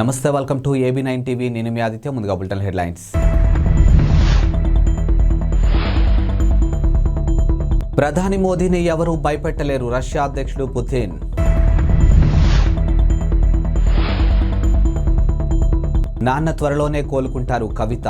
నమస్తే, welcome to AB9 TV. నేను మీ ఆదిత్య. ముందుగా బులెటిన్ హెడ్లైన్స్. ప్రధాని మోదీని ఎవరూ భయపెట్టలేరు, రష్యా అధ్యక్షుడు పుతిన్. నాన్న త్వరలోనే కోలుకుంటారు, కవిత.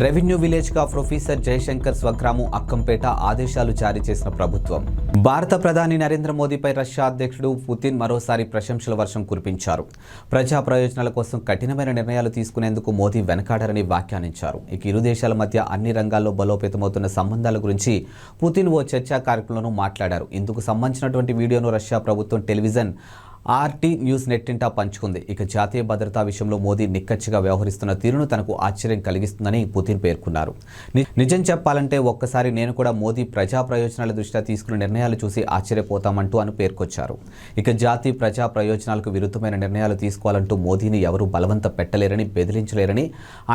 రెవెన్యూ విలేజ్గా ప్రొఫెసర్ జయశంకర్ స్వగ్రామం అక్కంపేట ఆదేశాలు జారీ చేసిన ప్రభుత్వం. భారత ప్రధాని నరేంద్ర మోదీపై రష్యా అధ్యక్షుడు పుతిన్ మరోసారి ప్రశంసల వర్షం కురిపించారు. ప్రజా ప్రయోజనాల కోసం కఠినమైన నిర్ణయాలు తీసుకునేందుకు మోదీ వెనకాడరని వ్యాఖ్యానించారు. ఇక ఇరు దేశాల మధ్య అన్ని రంగాల్లో బలోపేతమవుతున్న సంబంధాల గురించి పుతిన్ ఓ చర్చా కార్యక్రమంలో మాట్లాడారు. ఇందుకు సంబంధించినటువంటి వీడియోను రష్యా ప్రభుత్వం టెలివిజన్ RT న్యూస్ నెట్టింటా పంచుకుంది. ఇక జాతీయ భద్రతా విషయంలో మోదీ నిక్కచ్చిగా వ్యవహరిస్తున్న తీరును తనకు ఆశ్చర్యం కలిగిస్తుందని పుతిన్ పేర్కొన్నారు. నిజం చెప్పాలంటే ఒక్కసారి నేను కూడా మోదీ ప్రజా ప్రయోజనాల దృష్ట్యా తీసుకున్న నిర్ణయాలు చూసి ఆశ్చర్యపోతామంటూ అని పేర్కొచ్చారు. ఇక జాతీయ ప్రజా ప్రయోజనాలకు విరుద్ధమైన నిర్ణయాలు తీసుకోవాలంటూ మోదీని ఎవరూ బలవంత పెట్టలేరని, బెదిరించలేరని,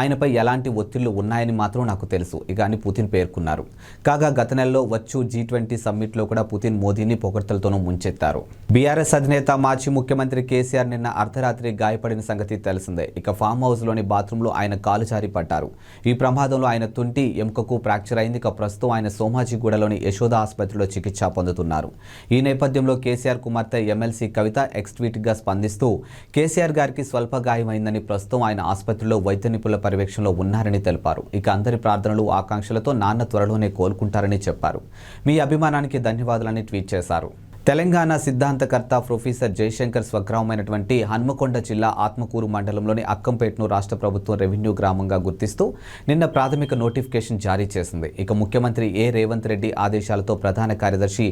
ఆయనపై ఎలాంటి ఒత్తిళ్లు ఉన్నాయని మాత్రం నాకు తెలుసు ఇక అని పుతిన్ పేర్కొన్నారు. కాగా గత నెలలో వచ్చు G20 సమ్మిట్లో కూడా పుతిన్ మోదీని పొగడ్తలతోనూ ముంచెత్తారు. బీఆర్ఎస్ అధినేత మాజీ ముఖ్యమంత్రి కేసీఆర్ నిన్న అర్ధరాత్రి గాయపడిన సంగతి తెలిసిందే. ఇక ఫామ్ హౌస్లోని బాత్రూంలో ఆయన కాలు జారి పడ్డారు. ఈ ప్రమాదంలో ఆయన తుంటి ఎముకకు ఫ్రాక్చర్ అయింది. ఇక ప్రస్తుతం ఆయన సోమాజిగూడలోని యశోద ఆసుపత్రిలో చికిత్స పొందుతున్నారు. ఈ నేపథ్యంలో కేసీఆర్ కుమార్తె ఎమ్మెల్సీ కవిత ఎక్స్ ట్వీట్గా స్పందిస్తూ కేసీఆర్ గారికి స్వల్ప గాయమైందని, ప్రస్తుతం ఆయన ఆసుపత్రిలో వైద్య నిపుణుల పర్యవేక్షణలో ఉన్నారని తెలిపారు. ఇక అందరి ప్రార్థనలు, ఆకాంక్షలతో నాన్న త్వరలోనే కోలుకుంటారని చెప్పారు. మీ అభిమానానికి ధన్యవాదాలని ట్వీట్ చేశారు. తెలంగాణ సిద్ధాంతకర్త ప్రొఫెసర్ జయశంకర్ స్వగ్రామమైనటువంటి హన్మకొండ జిల్లా ఆత్మకూరు మండలంలోని అక్కంపేటను రాష్ట్ర ప్రభుత్వం రెవెన్యూ గ్రామంగా గుర్తిస్తూ నిన్న ప్రాథమిక నోటిఫికేషన్ జారీ చేసింది. ఇక ముఖ్యమంత్రి రేవంత్ రెడ్డి ఆదేశాలతో ప్రధాన కార్యదర్శి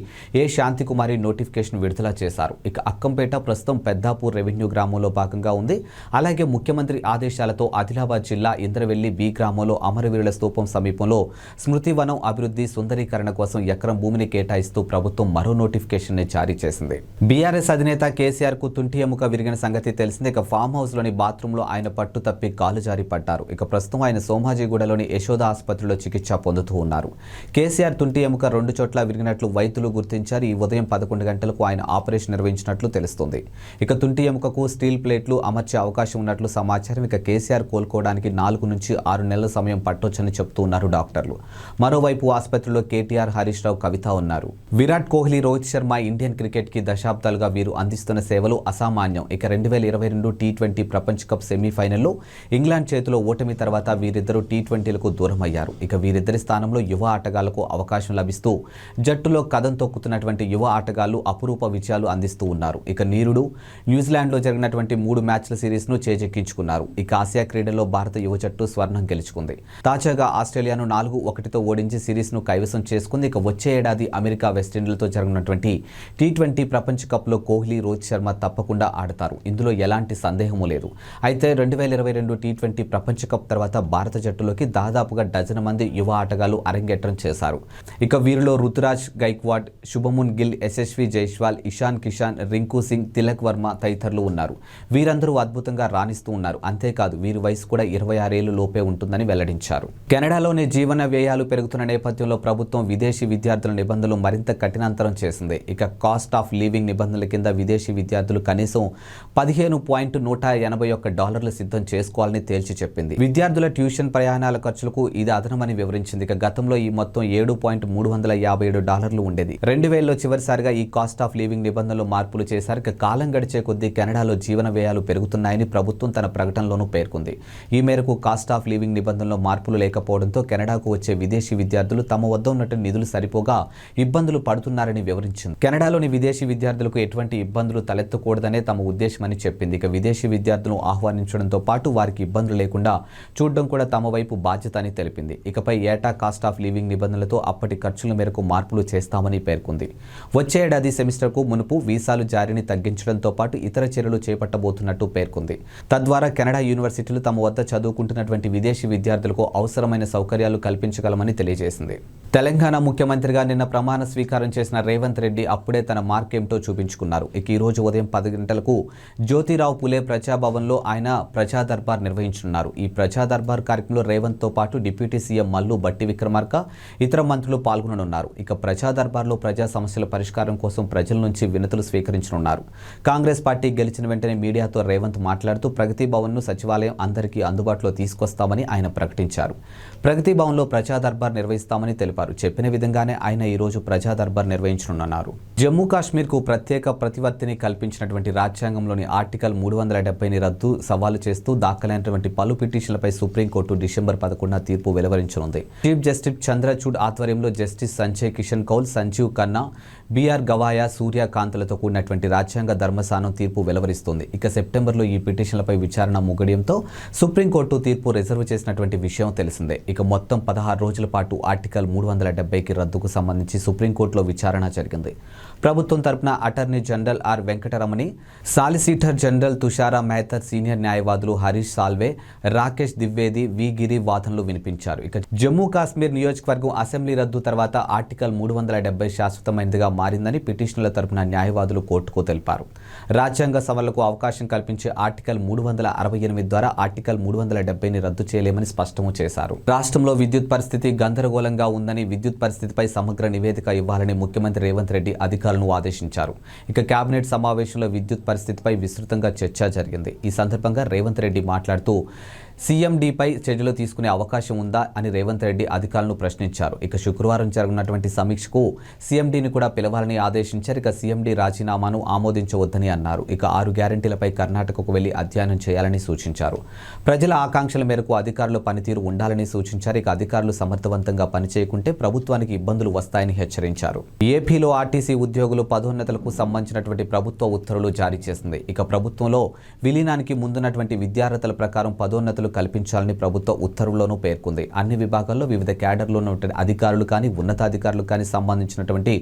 శాంతికుమారి నోటిఫికేషన్ విడుదల చేశారు. ఇక అక్కంపేట ప్రస్తుతం పెద్దాపూర్ రెవెన్యూ గ్రామంలో భాగంగా ఉంది. అలాగే ముఖ్యమంత్రి ఆదేశాలతో ఆదిలాబాద్ జిల్లా ఇంద్రవెల్లి బి గ్రామంలో అమరవీరుల స్తూపం సమీపంలో స్మృతివనం అభివృద్ధి సుందరీకరణ కోసం ఎకరం భూమిని కేటాయిస్తూ ప్రభుత్వం మరో నోటిఫికేషన్ జారీ చేసింది. బీఆర్ఎస్ అధినేత కేసీఆర్ కు తుంటి ఎముక విరిగిన సంగతి తెలిసింది. ఇక ఫామ్ హౌస్ లోని బాత్రూమ్ లో ఆయన పట్టు తప్పి కాలు జారి పడ్డారు. ఇక ప్రస్తుతం ఆయన సోమాజిగూడలోని యశోద ఆసుపత్రిలో చికిత్స పొందుతూ ఉన్నారు. కేసీఆర్ తుంటి ఎముక 2 చోట్ల విరిగినట్లు వైద్యులు గుర్తించారు. ఈ ఉదయం 11 గంటలకు ఆయన ఆపరేషన్ నిర్వహించినట్లు తెలుస్తుంది. ఇక తుంటి ఎముకకు స్టీల్ ప్లేట్లు అమర్చే అవకాశం ఉన్నట్లు సమాచారం. ఇక కేసీఆర్ కోలుకోవడానికి 4 నుంచి 6 నెలల సమయం పట్టొచ్చని చెబుతూ ఉన్నారు డాక్టర్లు. మరోవైపు ఆసుపత్రిలో కేటీఆర్, హరీష్ రావు, కవిత ఉన్నారు. విరాట్ కోహ్లీ, రోహిత్ శర్మ ఇండియన్ క్రికెట్ కి దశాబ్దాలుగా వీరు అందిస్తున్న సేవలు అసామాన్యం. ఇక 2022 T20 ప్రపంచ కప్ సెమీఫైనల్లో ఇంగ్లాండ్ చేతిలో ఓటమి తర్వాత వీరిద్దరూ T20లకు దూరం అయ్యారు. ఇక వీరిద్దరి స్థానంలో యువ ఆటగాళ్లకు అవకాశం లభిస్తూ జట్టులో కదం తొక్కుతున్నటువంటి యువ ఆటగాళ్లు అపురూప విజయాలు అందిస్తూ ఉన్నారు. ఇక నీరుడు న్యూజిలాండ్లో జరిగినటువంటి 3 మ్యాచ్ల సిరీస్ను చేజెక్కించుకున్నారు. ఇక ఆసియా క్రీడల్లో భారత యువ జట్టు స్వర్ణం గెలుచుకుంది. తాజాగా ఆస్ట్రేలియాను 4-1తో ఓడించి సిరీస్ను కైవసం చేసుకుంది. ఇక వచ్చే ఏడాది అమెరికా, వెస్టిండీలతో జరగనున్నటువంటి T20 ప్రపంచ కప్లో కోహ్లీ, రోహిత్ శర్మ తప్పకుండా ఆడతారు. ఇందులో ఎలాంటి సందేహమూ లేదు. అయితే 2022 T20 ప్రపంచ కప్ తర్వాత భారత జట్టులోకి దాదాపుగా డజన్ మంది యువ ఆటగాళ్లు అరంగేట్రం చేశారు. ఇక వీరిలో రుతురాజ్ గైక్వాడ్, శుభమున్ గిల్, యశస్వి జైస్వాల్, ఇషాన్ కిషాన్, రింకు సింగ్, తిలక్ వర్మ తదితరులు ఉన్నారు. వీరందరూ అద్భుతంగా రాణిస్తూ ఉన్నారు. అంతేకాదు వీరి వయసు కూడా 26 ఏళ్ల లోపే ఉంటుందని వెల్లడించారు. కెనడాలోని జీవన వ్యయాలు పెరుగుతున్న నేపథ్యంలో ప్రభుత్వం విదేశీ విద్యార్థుల నిబంధనలు మరింత కఠినంతరం చేసింది. ఇక కాస్ట్ ఆఫ్ లివింగ్ నిబంధనల కింద విదేశీ విద్యార్థులు కనీసం $15.181 సిద్ధం చేసుకోవాలని తేల్చి చెప్పింది. విద్యార్థుల ట్యూషన్, ప్రయాణాల ఖర్చులకు ఇది అదనమని వివరించింది. ఇక గతంలో ఈ మొత్తం $7.357 ఉండేది. 2000లో చివరిసారిగా ఈ కాస్ట్ ఆఫ్ లివింగ్ నిబంధనలు మార్పులు చేశారు. ఇక కాలం గడిచే కొద్దీ కెనడాలో జీవన వ్యయాలు పెరుగుతున్నాయని ప్రభుత్వం తన ప్రకటనలోనూ పేర్కొంది. ఈ మేరకు కాస్ట్ ఆఫ్ లివింగ్ నిబంధనలో మార్పులు లేకపోవడంతో కెనడాకు వచ్చే విదేశీ విద్యార్థులు తమ వద్ద ఉన్నట్టు నిధులు సరిపోగా ఇబ్బందులు పడుతున్నారని వివరించింది. కెనడాలోని విదేశీ విద్యార్థులకు ఎటువంటి ఇబ్బందులు తలెత్తకూడదనే తమ ఉద్దేశమని చెప్పింది. ఇక విదేశీ విద్యార్థులను ఆహ్వానించడంతో పాటు వారికి ఇబ్బందులు లేకుండా చూడడం కూడా తమ వైపు బాధ్యత అని తెలిపింది. ఇకపై ఏటా కాస్ట్ ఆఫ్ లివింగ్ నిబంధనలతో అప్పటి ఖర్చుల మేరకు మార్పులు చేస్తామని పేర్కొంది. వచ్చే ఏడాది సెమిస్టర్కు మునుపు వీసాలు జారీని తగ్గించడంతో పాటు ఇతర చర్యలు చేపట్టబోతున్నట్టు పేర్కొంది. తద్వారా కెనడా యూనివర్సిటీలు తమ వద్ద చదువుకుంటున్నటువంటి విదేశీ విద్యార్థులకు అవసరమైన సౌకర్యాలు కల్పించగలమని తెలియజేసింది. తెలంగాణ ముఖ్యమంత్రిగా నిన్న ప్రమాణ స్వీకారం చేసిన రేవంత్ రెడ్డి అప్పుడే తన మార్క్ ఏమిటో చూపించుకున్నారు. ఇక ఈ రోజు ఉదయం 10 గంటలకు జ్యోతిరావు పులే ప్రజాభవన్లో ఆయన ప్రజా దర్బార్ నిర్వహించనున్నారు. ఈ ప్రజా దర్బార్ కార్యక్రమంలో రేవంత్తో పాటు డిప్యూటీ సీఎం మల్లు భట్టి విక్రమార్క, ఇతర మంత్రులు పాల్గొననున్నారు. ఇక ప్రజా దర్బార్లో ప్రజా సమస్యల పరిష్కారం కోసం ప్రజల నుంచి వినతులు స్వీకరించనున్నారు. కాంగ్రెస్ పార్టీ గెలిచిన వెంటనే మీడియాతో రేవంత్ మాట్లాడుతూ ప్రగతి భవన్ను సచివాలయం అందరికీ అందుబాటులో తీసుకొస్తామని ఆయన ప్రకటించారు. ప్రగతి భవన్లో ప్రజా దర్బార్ నిర్వహిస్తామని తెలిపారు. చెప్పిన విధంగానే ఆయన ఈ రోజు ప్రజా దర్బార్ నిర్వహించనున్నారు. జమ్మూ కాశ్మీర్కు ప్రత్యేక ప్రతిపత్తిని కల్పించినటువంటి రాజ్యాంగంలోని ఆర్టికల్ 370ని రద్దు సవాలు చేస్తూ దాఖలైనటువంటి పలు పిటిషన్లపై సుప్రీంకోర్టు డిసెంబర్ 11న తీర్పు వెలువరించనుంది. చీఫ్ జస్టిస్ చంద్రచూడ్ ఆధ్వర్యంలో జస్టిస్ సంజయ్ కిషన్ కౌల్, సంజీవ్ ఖన్నా, బిఆర్ గవాయా, సూర్యకాంత్లతో కూడినటువంటి రాజ్యాంగ ధర్మస్థానం తీర్పు వెలువరిస్తుంది. ఇక సెప్టెంబర్లో ఈ పిటిషన్లపై విచారణ ముగియడంతో సుప్రీంకోర్టు తీర్పు రిజర్వ్ చేసినటువంటి విషయం తెలిసిందే. ఇక మొత్తం 16 రోజుల పాటు ఆర్టికల్ 370కి రద్దుకు సంబంధించి సుప్రీంకోర్టులో విచారణ జరిగింది. ప్రభుత్వం తరపున attorney general R Venkataramani, solicitor general Tushar Mehta, senior న్యాయవాదులు హరీష్ సాల్వే, రాకేష్ ద్వివేది, వి గిరి వాదనలు వినిపించారు. ఇక జమ్మూ కాశ్మీర్ నియోజకవర్గం అసెంబ్లీ రద్దు తర్వాత ఆర్టికల్ 370 శాశ్వతమైనదిగా మారిందని పిటిషనర్ల తరపున న్యాయవాదులు కోర్టుకు తెలిపారు. రాజ్యాంగ సవరణలకు అవకాశం కల్పించే ఆర్టికల్ 368 ద్వారా ఆర్టికల్ 370ని రద్దు చేయలేమని స్పష్టం చేశారు. రాష్ట్రంలో విద్యుత్ పరిస్థితి గందరగోళంగా ఉందని, విద్యుత్ పరిస్థితిపై సమగ్ర నివేదిక ఇవ్వాలని ముఖ్యమంత్రి రేవంత్ రెడ్డి అధికారులను ఆదేశించారు. ఇక కేబినెట్ సమావేశంలో విద్యుత్ పరిస్థితిపై విస్తృతంగా చర్చ జరిగింది. ఈ సందర్భంగా రేవంత్ రెడ్డి మాట్లాడుతూ సీఎండీపై చర్యలు తీసుకునే అవకాశం ఉందా అని రేవంత్ రెడ్డి అధికారులను ప్రశ్నించారు. ఇక శుక్రవారం జరగనున్నటువంటి సమీక్షకు సీఎండీని కూడా పిలవాలని ఆదేశించారు. ఇక సీఎండీ రాజీనామాను ఆమోదించవద్దని అన్నారు. ఇక 6 గ్యారెంటీలపై కర్ణాటకకు వెళ్లి అధ్యయనం చేయాలని సూచించారు. ప్రజల ఆకాంక్షల మేరకు అధికారుల పనితీరు ఉండాలని సూచించారు. ఇక అధికారులు సమర్థవంతంగా పనిచేయకుంటే ప్రభుత్వానికి ఇబ్బందులు వస్తాయని హెచ్చరించారు. ఏపీలో ఆర్టీసీ ఉద్యోగులు పదోన్నతులకు సంబంధించినటువంటి ప్రభుత్వ ఉత్తర్వులు జారీ చేసింది. ఇక ప్రభుత్వంలో విలీనానికి ముందున్నటువంటి విద్యార్హతల ప్రకారం పదోన్నతులు కల్పించాలని ప్రభుత్వ ఉత్తర్వులను పేర్కొంది. అన్ని విభాగాల్లో వివిధ క్యాడర్లో ఉన్నటువంటి అధికారులు కానీ ఉన్నతాధికారులు కానీ సంబంధించినటువంటి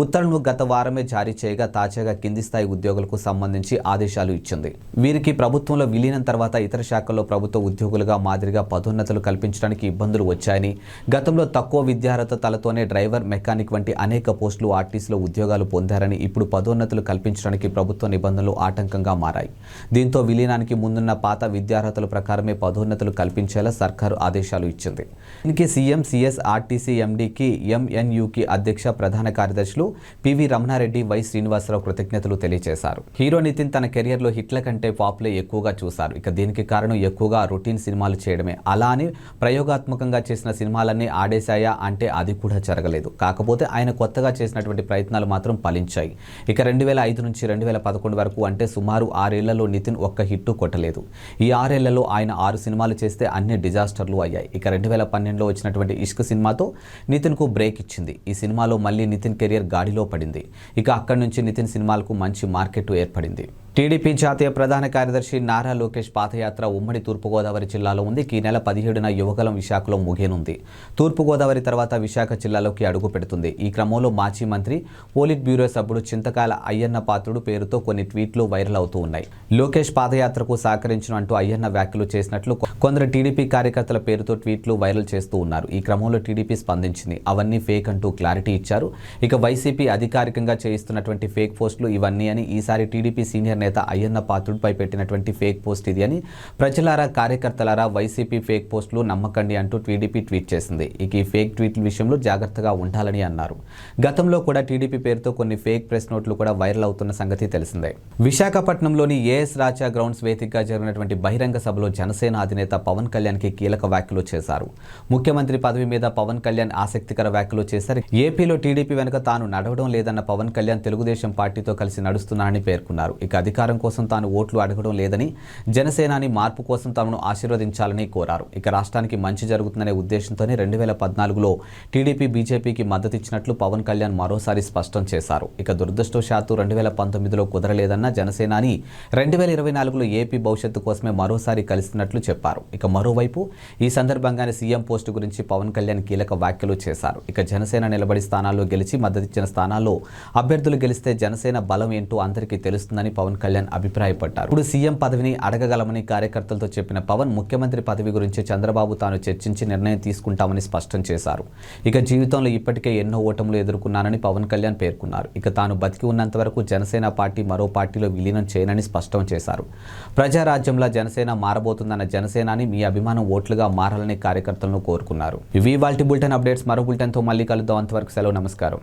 ఉత్తర్వులను గత వారమే జారీ చేయగా తాజాగా కింది స్థాయి ఉద్యోగులకు సంబంధించి ఆదేశాలు ఇచ్చింది. వీరికి ప్రభుత్వంలో విలీనం తర్వాత ఇతర శాఖల్లో ప్రభుత్వ ఉద్యోగులుగా మాదిరిగా పదోన్నతులు కల్పించడానికి ఇబ్బందులు వచ్చాయని, గతంలో తక్కువ విద్యార్హతలతోనే డ్రైవర్, మెకానిక్ వంటి అనేక పోస్టులు ఆర్టీసీలో ఉద్యోగాలు పొందారని, ఇప్పుడు పదోన్నతులు కల్పించడానికి ప్రభుత్వ నిబంధనలు ఆటంకంగా మారాయి. దీంతో విలీనానికి ముందున్న పాత విద్యార్హతల ప్రకారమే పదోన్నతులు కల్పించేలా సర్కారు ఆదేశాలు ఇచ్చింది. దీనికి సీఎం, సీఎస్, ఆర్టీసీ ఎండీకి, ఎంఎన్యూకి అధ్యక్ష ప్రధాన కార్యదర్శులు పివి రమణారెడ్డి, వై శ్రీనివాసరావు కృతజ్ఞతలు తెలియజేశారు. హీరో నితిన్ తన కెరియర్లో హిట్ల కంటే ఫ్లాప్లే ఎక్కువగా చూశారు. ఇక దీనికి కారణం ఎక్కువగా రొటీన్ సినిమాలు చేయడమే. అలా అని ప్రయోగాత్మకంగా చేసిన సినిమాలన్నీ ఆడేశాయా అంటే అది కూడా జరగలేదు. కాకపోతే ఆయన కొత్తగా చేసినటువంటి ప్రయత్నాలు మాత్రం ఫలించాయి. ఇక 2005 నుంచి 2011 వరకు అంటే సుమారు 6 ఏళ్లలో నితిన్ ఒక్క హిట్టు కొట్టలేదు. ఈ 6 ఏళ్లలో ఆయన 6 సినిమాలు చేస్తే అన్ని డిజాస్టర్లు అయ్యాయి. ఇక 2012లో వచ్చినటువంటి ఇష్క్ సినిమాతో నితిన్కు బ్రేక్ ఇచ్చింది. ఈ సినిమాలో మళ్ళీ నితిన్ కెరియర్ గాడిలో పడింది. ఇక అక్కడి నుంచి నితిన్ సినిమాలకు మంచి మార్కెట్ ఏర్పడింది. టీడీపీ జాతీయ ప్రధాన కార్యదర్శి నారా లోకేష్ పాదయాత్ర ఉమ్మడి తూర్పుగోదావరి జిల్లాలో ఉంది. ఈ నెల 17న యువగలం విశాఖలో ముగియనుంది. తూర్పుగోదావరి తర్వాత విశాఖ జిల్లాలోకి అడుగు పెడుతుంది. ఈ క్రమంలో మాజీ మంత్రి, పోలిట్ బ్యూరో సభ్యుడు చింతకాయల అయ్యన్న పాత్రుడు పేరుతో కొన్ని ట్వీట్లు వైరల్ అవుతూ ఉన్నాయి. లోకేష్ పాదయాత్రకు సహకరించిన అంటూ అయ్యన్న వ్యాఖ్యలు చేసినట్లు కొందరు టీడీపీ కార్యకర్తల పేరుతో ట్వీట్లు వైరల్ చేస్తూ ఉన్నారు. ఈ క్రమంలో టీడీపీ స్పందించింది. అవన్నీ ఫేక్ అంటూ క్లారిటీ ఇచ్చారు. ఇక వైసీపీ అధికారికంగా చేయిస్తున్నటువంటి ఫేక్ పోస్టులు ఇవన్నీ అని, ఈసారి టీడీపీ సీనియర్ నేత అయ్యన్న పాత్రుడిపై పెట్టినటువంటి ఫేక్ పోస్ట్ ఇది అని, ప్రజలారా, కార్యకర్తలారా వైసీపీ ఫేక్ పోస్టులు నమ్మకండి అంటూ టీడీపీ ట్వీట్ చేసింది. ఇక ఈ ఫేక్ ట్వీట్ల విషయంలో జాగ్రత్తగా ఉండాలని అన్నారు. గతంలో కూడా టీడీపీ పేరుతో కొన్ని ఫేక్ ప్రెస్ నోట్లు కూడా వైరల్ అవుతున్న సంగతి తెలిసిందే. విశాఖపట్నంలోని ఏఎస్ రాజా గ్రౌండ్స్ వేదికగా జరిగినటువంటి బహిరంగ సభలో జనసేన అధినేత పవన్ కళ్యాణ్కి కీలక వ్యాఖ్యలు చేశారు. ముఖ్యమంత్రి పదవి మీద పవన్ కళ్యాణ్ ఆసక్తికర వ్యాఖ్యలు చేశారు. ఏపీలో టీడీపీ వెనుక తాను నడవడం లేదన్న పవన్ కళ్యాణ్ తెలుగుదేశం పార్టీతో కలిసి నడుస్తున్నారని పేర్కొన్నారు. ఇక అధికారం కోసం తాను ఓట్లు అడగడం లేదని, జనసేనాని మార్పు కోసం తమను ఆశీర్వదించాలని కోరారు. ఇక రాష్ట్రానికి మంచి జరుగుతుందనే ఉద్దేశంతోనే 2014లో టీడీపీ బీజేపీకి మద్దతిచ్చినట్లు పవన్ కళ్యాణ్ మరోసారి స్పష్టం చేశారు. ఇక దురదృష్టవశాత్తు 2019లో కుదరలేదన్న జనసేనాని 2024లో ఏపీ భవిష్యత్తు కోసమే మరోసారి కలుస్తున్నట్లు చెప్పారు. ఇక మరోవైపు ఈ సందర్భంగానే సీఎం పోస్టు గురించి పవన్ కళ్యాణ్ కీలక వ్యాఖ్యలు చేశారు. ఇక జనసేన నిలబడి స్థానాల్లో గెలిచి మద్దతిచ్చిన స్థానాల్లో అభ్యర్థులు గెలిస్తే జనసేన బలం ఏంటో అందరికీ తెలుస్తుందని పవన్ కళ్యాణ్ అభిప్రాయపడ్డారు. ఇప్పుడు సీఎం పదవిని అడగగలమని కార్యకర్తలతో చెప్పిన పవన్ ముఖ్యమంత్రి పదవి గురించి చంద్రబాబు తాను చర్చించి నిర్ణయం తీసుకుంటామని స్పష్టం చేశారు. ఇక జీవితంలో ఇప్పటికే ఎన్నో ఓటములు ఎదుర్కొన్నానని పవన్ కళ్యాణ్ పేర్కొన్నారు. ఇక తాను బతికి ఉన్నంత వరకు జనసేన పార్టీ మరో పార్టీలో విలీనం చేయనని స్పష్టం చేశారు. ప్రజారాజ్యంలో జనసేన మారబోతుందన్న జనసేనాని మీ అభిమానం ఓట్లుగా మారాలని కార్యకర్తలను కోరుకున్నారు. ఇవి వాల్టి బులెటిన్ అప్డేట్స్. మరో బులెటిన్తో మళ్ళీ కలుద్దాం. అంతవరకు సెలవు. నమస్కారం.